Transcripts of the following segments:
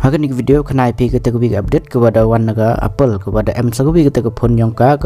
Hari ni video kena IP kita bagi update kepada warna Apple kepada M sahabi kita ke phone yang ke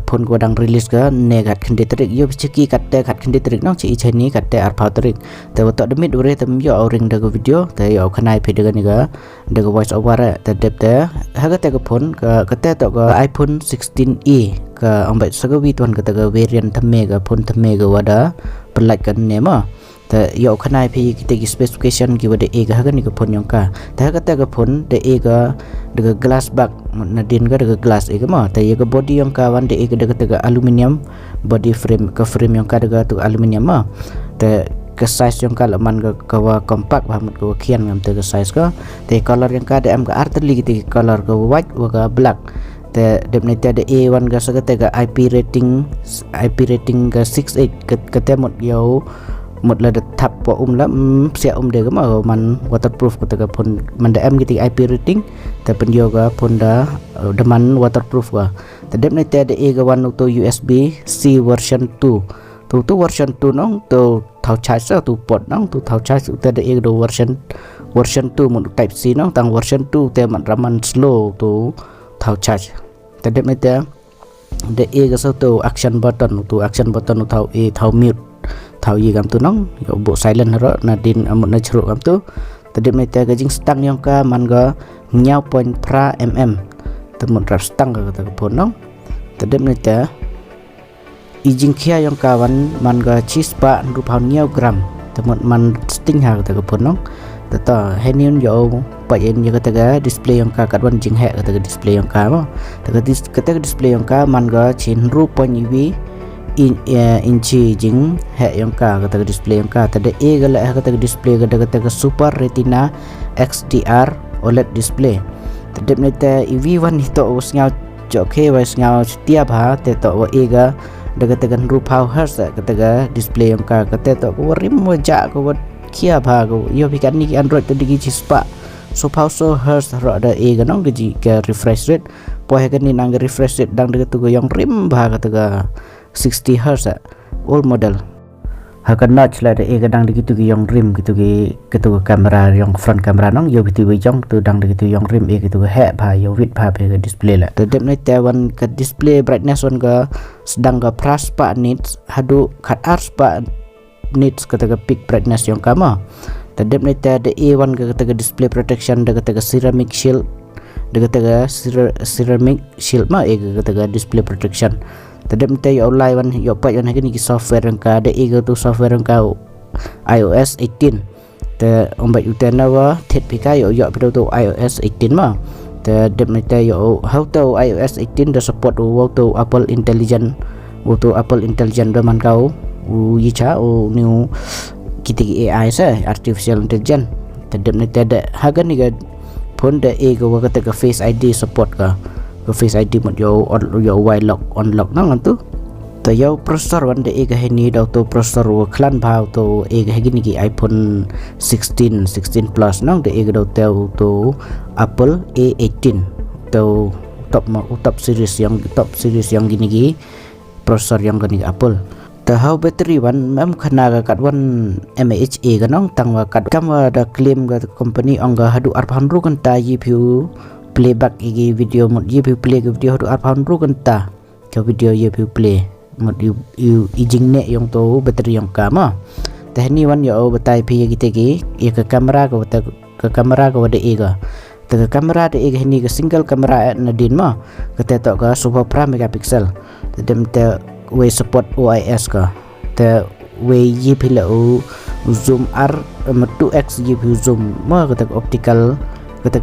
phone ko dang release ke negat khande tarik yo cheki katte khat khande tarik nong chi chani katte arpha tarik te wato demit ure tem yo ring da video te yo kena IP de ni ga de voice over te dep te haga te ke phone ke kate to ke iPhone 16e ke ambai sahabi tuan kata ke variant thame ke phone thame ke wada pelak kan nema te yo kena IP kita ki specification ki wada e ga haga ni ke phone yang ka te haga te ke phone de e ga de glass back nadin ga de glass e ga ma te ye ke body yang ka wan de e ga de aluminium body frame ke frame yang ka de tu aluminium ma te ke size yang ka laman ke wa compact ba mut ko khian ngam te ke size ka te color yang ka de am ga artli ki color ke white wa ga black te definitely ada A1 ga sa te ga IP rating ga 68 ke te mut yo một là được thap wa la sia de ga ma man waterproof ko ta phone man da am gitu IP rating ta pen yoga phone da man waterproof ga ta dep na ta da e ga wan to USB C version 2 tu version 2 nong to thau charge tu port nong tu thau charge ta da e do version 2 một type C nong tang version 2 te man raman slow tu thau charge ta dep na ta da e ga so to action button tu thau e thau mute thau ye gam tu nong yo bo silent ro na din amut na chru gam tu tadim na ta gajing stang yang ka man ga nyau point pra mm temun rap stang ga ta phone nong tadim na ta ijing khia yang ka wan man ga cheese pa ru phau nyau gram temun man sting ha ta phone nong ta henion yo pa yen ye ta ga display yang ka kat wan jing he ta ga display yang ka ma ta ga display yang ka man ga chin ru point uv inci jing he yang ka kata display yang ka tada e gala kata display kata super retina XDR OLED display tadep neta EV1 hito usngau jokhe wa sngau tiap ha te to wa e ga daga tegan rupau hertz kata display yang ka kata to ko rim waja ko kia ba ko yo pikan ni Android to digi chispa so pau so hertz ro da e ga nong digi ka refresh rate po he kan ni nang refresh rate dang daga to yang rim ba kata 60 Hz old model hakan notch la de gadang de gitu yang rim gitu kamera yang front kamera nong yo gitu jong tu dang de gitu yang rim gitu he ba yo width ba be display la te dep na tawan ke display brightness on ga sedang ga pras pa nits hadu khat ars pa nits kata peak brightness yang kama te dep na de A1 kata display protection de kata ceramic shield de kata ceramic shield ma kata display protection tadem te yo online wan yo pa yon hagi ni software yang ka de ego tu software yang ka iOS 18 te ombat utena wa thet pika yo pedo tu iOS 18 ma te dem te yo how to iOS 18 the support to Apple Intelligent da man kau yi cha new kiti AI sa artificial intelligence te dem te da haga ni ga phone de ego wa kata ka Face ID support ka Face ID mod yo wide lock on lock nang tu ta yo processor wan de ega heni da to processor wo klan bhau to ega hegi ni iPhone 16 plus nang de ega do to Apple A18 to top series yang gini processor yang gini Apple ta how battery wan mem khana ga kat wan mAh ga nang tang wa kat kam da claim ga company anga hadu arphanru kan ta yipu playback igi video mod ye play ke video hadu arphan ru kanta ke video ye play mod you ijing ne yang to battery yang kama tehni wan yo batai pi kita ki ye ke kamera ko de ega te ke kamera de ega ni ke single kamera na din ma ke te to ka super pra megapixel te dem te we support OIS ka te we ye pila zoom r 2x ye zoom ma ke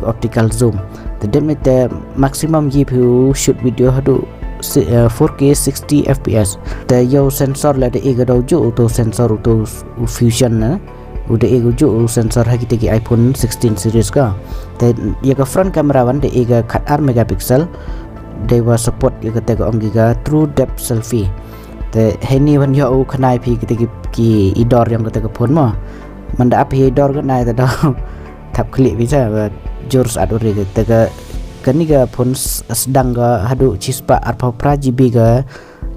optical zoom tadem te maximum GPU shoot video hadu 4K 60 fps te yo sensor la de ega do ju to sensor to fusion na ude ega ju sensor ha kita ki iPhone 16 series ka te ye ka front camera wan de ega khat ar megapixel de wa support ye ka te ka ong giga true depth selfie te heni wan yo khnai phi kita ki idor yang ka te ka phone ma manda ap hi idor ka nai ta do thap klik bisa jurus adore te kani ga phone sedang ga hadu chispa arpa pra GB ga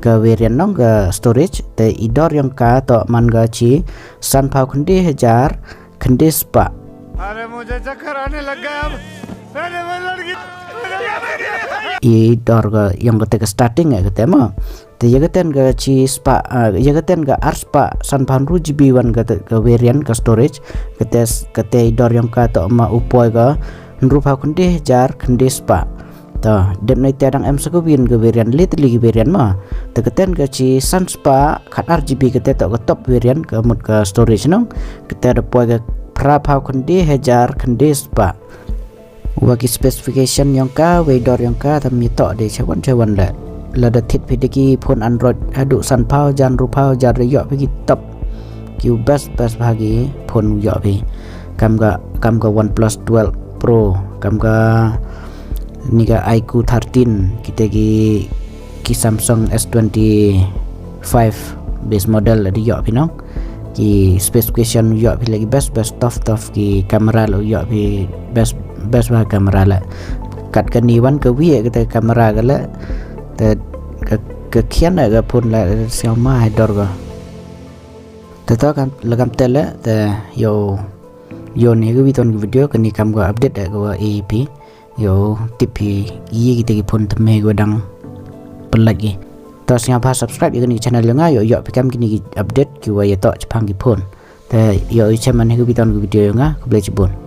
variant nong ga storage te idor yang ka to man ga chi san phau khande 1000 khande spa अरे मुझे चक्कर आने लग गया अब मैंने वो लड़की I dor ga yang ketika starting ya kata mah te ya kata ga ci spa ya kata ga arspa san panru GB wan ga variant ga storage kata dor yang ka to ma upoi ga rupa kunde jar kunde spa ta dan nai tadang em sakubin ga variant lagi variant mah te kata ga ci san spa khat RGB kata to ga top variant ga mut ga storage nong kata da poi ga prapa kunde hajar kunde spa wagi specification yang ka wedor yang ka tami tok de chawan la da thit pidiki phone android adu san phao jan ru phao jar yo pigi top ki best bagi phone yo pi kam ga OnePlus 12 Pro kam ga ni ga iQOO 13 kita ki Samsung S25 base model di yo pi no ki specification yo pi lagi best tough ki kamera lo yo pi best bah kamera la kat kaniwan ke wi kita kamera ga la te ke khian ga pun la Xiaomi dor ga te to kan lagam tele te yo ni ga biton video kan ni kam ga update ga AEP yo tipi yi kita ki pun teme go dang pelagi to siapa subscribe ga ni channel nga yo pikam kini update ki wa ya to chapang ki pun te yo chaman ga biton video nga ku ble chibun